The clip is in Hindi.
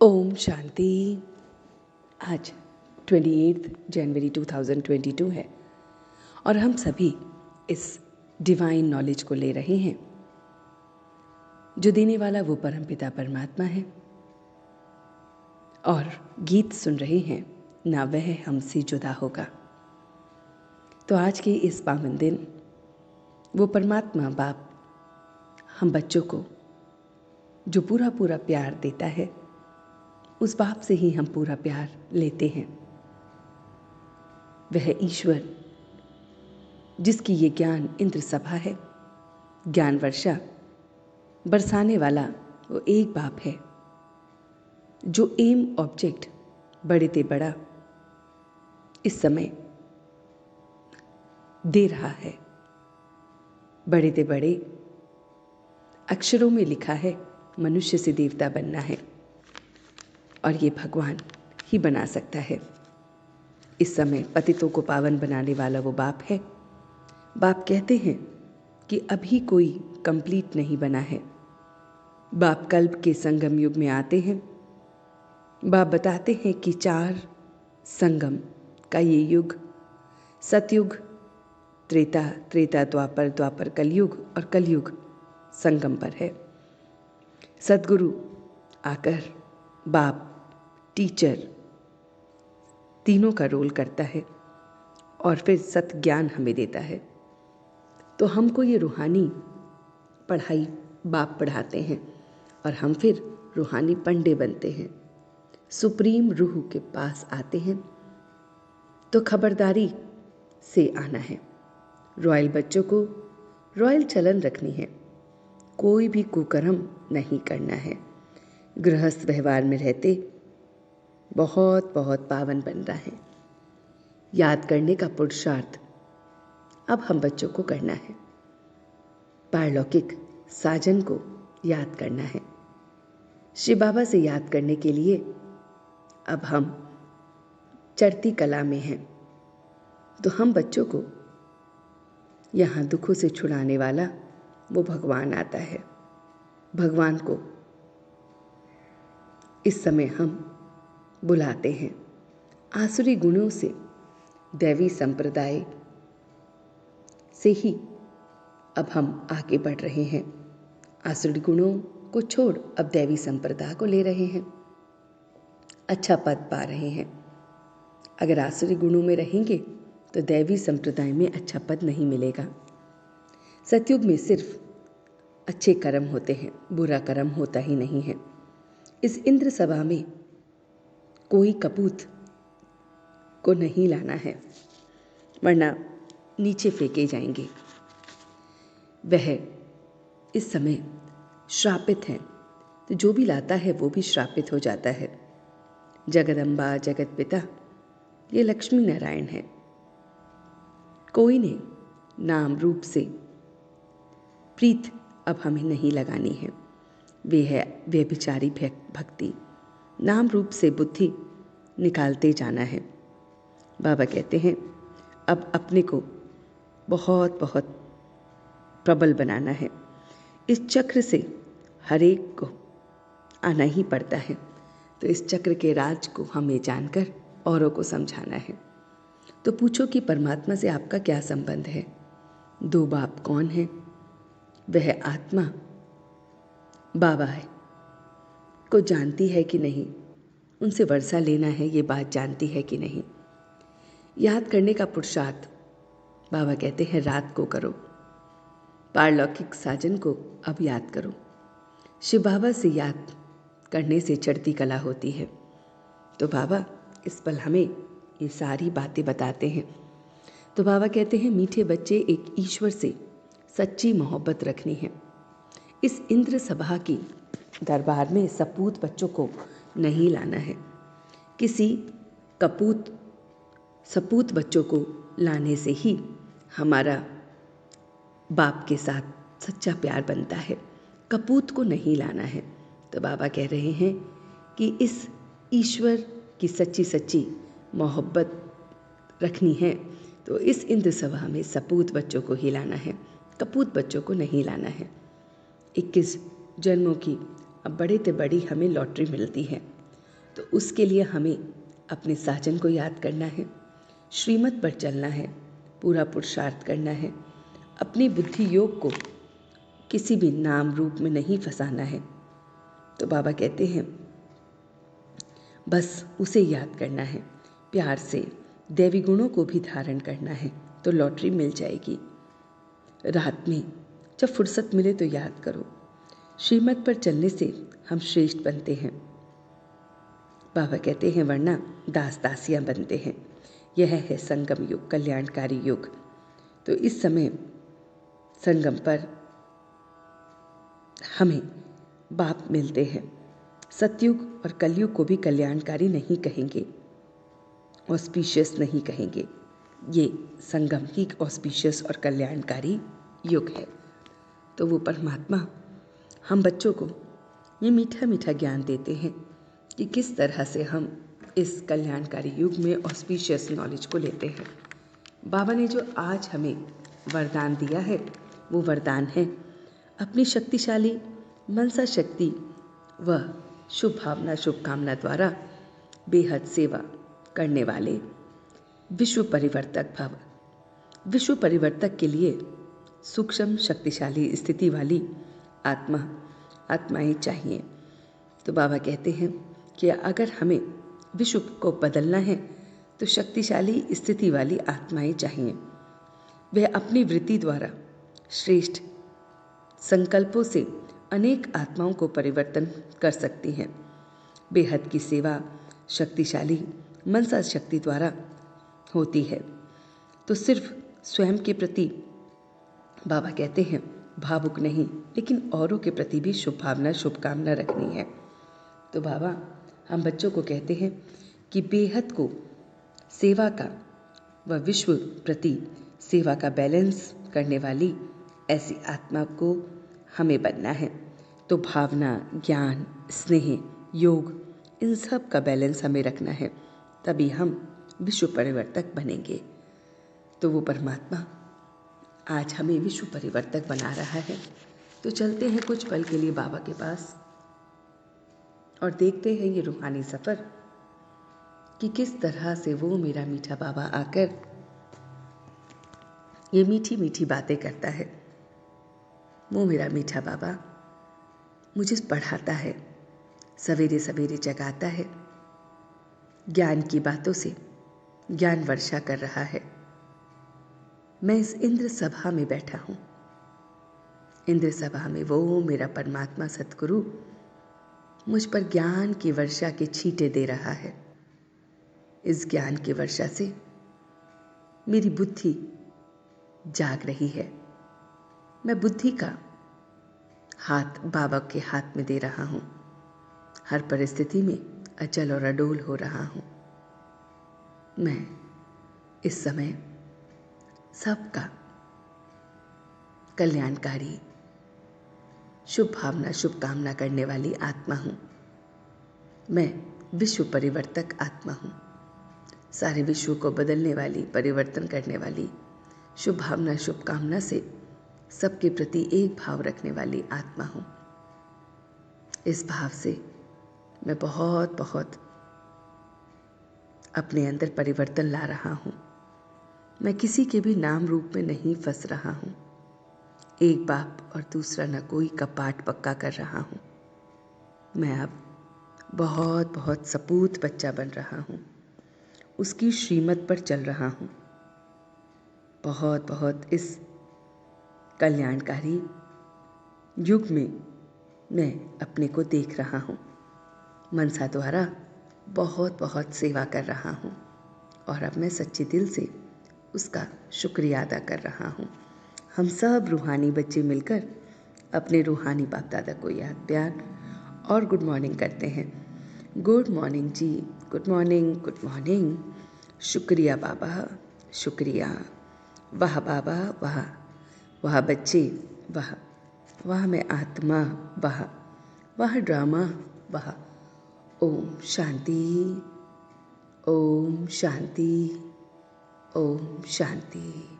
ओम शांति। आज 28 जनवरी 2022 है और हम सभी इस डिवाइन नॉलेज को ले रहे हैं। जो देने वाला वो परमपिता परमात्मा है और गीत सुन रहे हैं, ना वह हमसे जुदा होगा। तो आज के इस पावन दिन वो परमात्मा बाप हम बच्चों को जो पूरा पूरा प्यार देता है, उस बाप से ही हम पूरा प्यार लेते हैं। वह ईश्वर जिसकी ये ज्ञान इंद्र सभा है, ज्ञान वर्षा बरसाने वाला वो एक बाप है जो एम ऑब्जेक्ट बड़े ते बड़ा इस समय दे रहा है। बड़े ते बड़े अक्षरों में लिखा है, मनुष्य से देवता बनना है और ये भगवान ही बना सकता है। इस समय पतितों को पावन बनाने वाला वो बाप है। बाप कहते हैं कि अभी कोई कंप्लीट नहीं बना है। बाप कल्प के संगम युग में आते हैं। बाप बताते हैं कि 4 संगम का ये युग सतयुग, त्रेता, त्रेता द्वापर, द्वापर कलयुग और कलयुग संगम पर है। सद्गुरु आकर बाप टीचर तीनों का रोल करता है और फिर सत ज्ञान हमें देता है। तो हमको ये रूहानी पढ़ाई बाप पढ़ाते हैं और हम फिर रूहानी पंडे बनते हैं। सुप्रीम रूह के पास आते हैं तो खबरदारी से आना है। रॉयल बच्चों को रॉयल चलन रखनी है। कोई भी कुकर्म नहीं करना है। गृहस्थ व्यवहार में रहते बहुत बहुत पावन बन रहा है। याद करने का पुरुषार्थ अब हम बच्चों को करना है। पारलौकिक साजन को याद करना है। शिव बाबा से याद करने के लिए अब हम चढ़ती कला में हैं। तो हम बच्चों को यहाँ दुखों से छुड़ाने वाला वो भगवान आता है। भगवान को इस समय हम बुलाते हैं। आसुरी गुणों से दैवी संप्रदाय से ही अब हम आगे बढ़ रहे हैं। आसुरी गुणों को छोड़ अब दैवी संप्रदाय को ले रहे हैं। अच्छा पद पा रहे हैं। अगर आसुरी गुणों में रहेंगे तो दैवी संप्रदाय में अच्छा पद नहीं मिलेगा। सतयुग में सिर्फ अच्छे कर्म होते हैं, बुरा कर्म होता ही नहीं है। इस इंद्र सभा में कोई कपूत को नहीं लाना है, वरना नीचे फेंके जाएंगे। वह इस समय श्रापित है, तो जो भी लाता है वो भी श्रापित हो जाता है। जगदम्बा जगत पिता ये लक्ष्मी नारायण है। कोई ने नाम रूप से प्रीत अब हमें नहीं लगानी है। वे है व्यभिचारी भक्ति। नाम रूप से बुद्धि निकालते जाना है। बाबा कहते हैं अब अपने को बहुत बहुत प्रबल बनाना है। इस चक्र से हर एक को आना ही पड़ता है। तो इस चक्र के राज को हमें जानकर औरों को समझाना है। तो पूछो कि परमात्मा से आपका क्या संबंध है। 2 बाप कौन है? वह आत्मा बाबा है को जानती है कि नहीं, उनसे वर्षा लेना है ये बात जानती है कि नहीं। याद करने का पुरुषार्थ बाबा कहते हैं रात को करो। पारलौकिक साजन को अब याद करो। शिव बाबा से याद करने से चढ़ती कला होती है। तो बाबा इस पल हमें ये सारी बातें बताते हैं। तो बाबा कहते हैं मीठे बच्चे, एक ईश्वर से सच्ची मोहब्बत रखनी है। इस इंद्र सभा की दरबार में सपूत बच्चों को नहीं लाना है। किसी सपूत बच्चों को लाने से ही हमारा बाप के साथ सच्चा प्यार बनता है। कपूत को नहीं लाना है। तो बाबा कह रहे हैं कि इस ईश्वर की सच्ची सच्ची मोहब्बत रखनी है तो इस इंद्र सभा में सपूत बच्चों को ही लाना है, कपूत बच्चों को नहीं लाना है। 21 जन्मों की अब बड़े ते बड़ी हमें लॉटरी मिलती है। तो उसके लिए हमें अपने साजन को याद करना है, श्रीमत पर चलना है, पूरा पुरुषार्थ करना है, अपनी बुद्धि योग को किसी भी नाम रूप में नहीं फंसाना है। तो बाबा कहते हैं बस उसे याद करना है, प्यार से दैवी गुणों को भी धारण करना है, तो लॉटरी मिल जाएगी। रात में जब फुर्सत मिले तो याद करो, श्रीमत पर चलने से हम श्रेष्ठ बनते हैं। बाबा कहते हैं वरना दास दासियां बनते हैं। यह है संगम युग, कल्याणकारी युग। तो इस समय संगम पर हमें बाप मिलते हैं। सतयुग और कलयुग को भी कल्याणकारी नहीं कहेंगे, ऑस्पिशियस नहीं कहेंगे। ये संगम ही ऑस्पिशियस और कल्याणकारी युग है। तो वो परमात्मा हम बच्चों को ये मीठा मीठा ज्ञान देते हैं कि किस तरह से हम इस कल्याणकारी युग में ऑस्पिशियस नॉलेज को लेते हैं। बाबा ने जो आज हमें वरदान दिया है वो वरदान है अपनी शक्तिशाली मनसा शक्ति व शुभ भावना शुभकामना द्वारा बेहद सेवा करने वाले विश्व परिवर्तक भव। विश्व परिवर्तक के लिए सूक्ष्म शक्तिशाली स्थिति वाली आत्माएं चाहिए। तो बाबा कहते हैं कि अगर हमें विश्व को बदलना है तो शक्तिशाली स्थिति वाली आत्माएं चाहिए। वह अपनी वृत्ति द्वारा श्रेष्ठ संकल्पों से अनेक आत्माओं को परिवर्तन कर सकती हैं। बेहद की सेवा शक्तिशाली मनसा शक्ति द्वारा होती है। तो सिर्फ स्वयं के प्रति बाबा कहते हैं भावुक नहीं, लेकिन औरों के प्रति भी शुभ भावना शुभकामना रखनी है। तो बाबा हम बच्चों को कहते हैं कि बेहद को सेवा का व विश्व प्रति सेवा का बैलेंस करने वाली ऐसी आत्मा को हमें बनना है। तो भावना, ज्ञान, स्नेह, योग, इन सब का बैलेंस हमें रखना है, तभी हम विश्व परिवर्तक बनेंगे। तो वो परमात्मा आज हमें विश्व परिवर्तक बना रहा है। तो चलते हैं कुछ पल के लिए बाबा के पास और देखते हैं ये रूहानी सफ़र कि किस तरह से वो मेरा मीठा बाबा आकर ये मीठी मीठी बातें करता है। वो मेरा मीठा बाबा मुझे पढ़ाता है, सवेरे सवेरे जगाता है, ज्ञान की बातों से ज्ञान वर्षा कर रहा है। मैं इस इंद्र सभा में बैठा हूँ। इंद्र सभा में वो मेरा परमात्मा सतगुरु मुझ पर ज्ञान की वर्षा के छींटे दे रहा है। इस ज्ञान की वर्षा से मेरी बुद्धि जाग रही है। मैं बुद्धि का हाथ बाबा के हाथ में दे रहा हूँ। हर परिस्थिति में अचल और अडोल हो रहा हूँ। मैं इस समय सबका कल्याणकारी शुभ भावना शुभकामना करने वाली आत्मा हूँ। मैं विश्व परिवर्तक आत्मा हूँ। सारे विश्व को बदलने वाली, परिवर्तन करने वाली, शुभ भावना शुभकामना से सबके प्रति एक भाव रखने वाली आत्मा हूँ। इस भाव से मैं बहुत बहुत अपने अंदर परिवर्तन ला रहा हूँ। मैं किसी के भी नाम रूप में नहीं फंस रहा हूँ। एक बाप और दूसरा न कोई का पाठ पक्का कर रहा हूँ। मैं अब बहुत बहुत सपूत बच्चा बन रहा हूँ। उसकी श्रीमत पर चल रहा हूँ। बहुत बहुत इस कल्याणकारी युग में मैं अपने को देख रहा हूँ। मनसा द्वारा बहुत बहुत सेवा कर रहा हूँ और अब मैं सच्चे दिल से उसका शुक्रिया अदा कर रहा हूँ। हम सब रूहानी बच्चे मिलकर अपने रूहानी बाप दादा को याद, प्यार और गुड मॉर्निंग करते हैं। गुड मॉर्निंग जी, गुड मॉर्निंग, गुड मॉर्निंग। शुक्रिया बाबा, शुक्रिया। वाह बाबा, वाह वाह बच्चे, वाह वाह मैं आत्मा, वाह वाह ड्रामा, वाह। ओम शांति, ओम शांति, ओम शांति।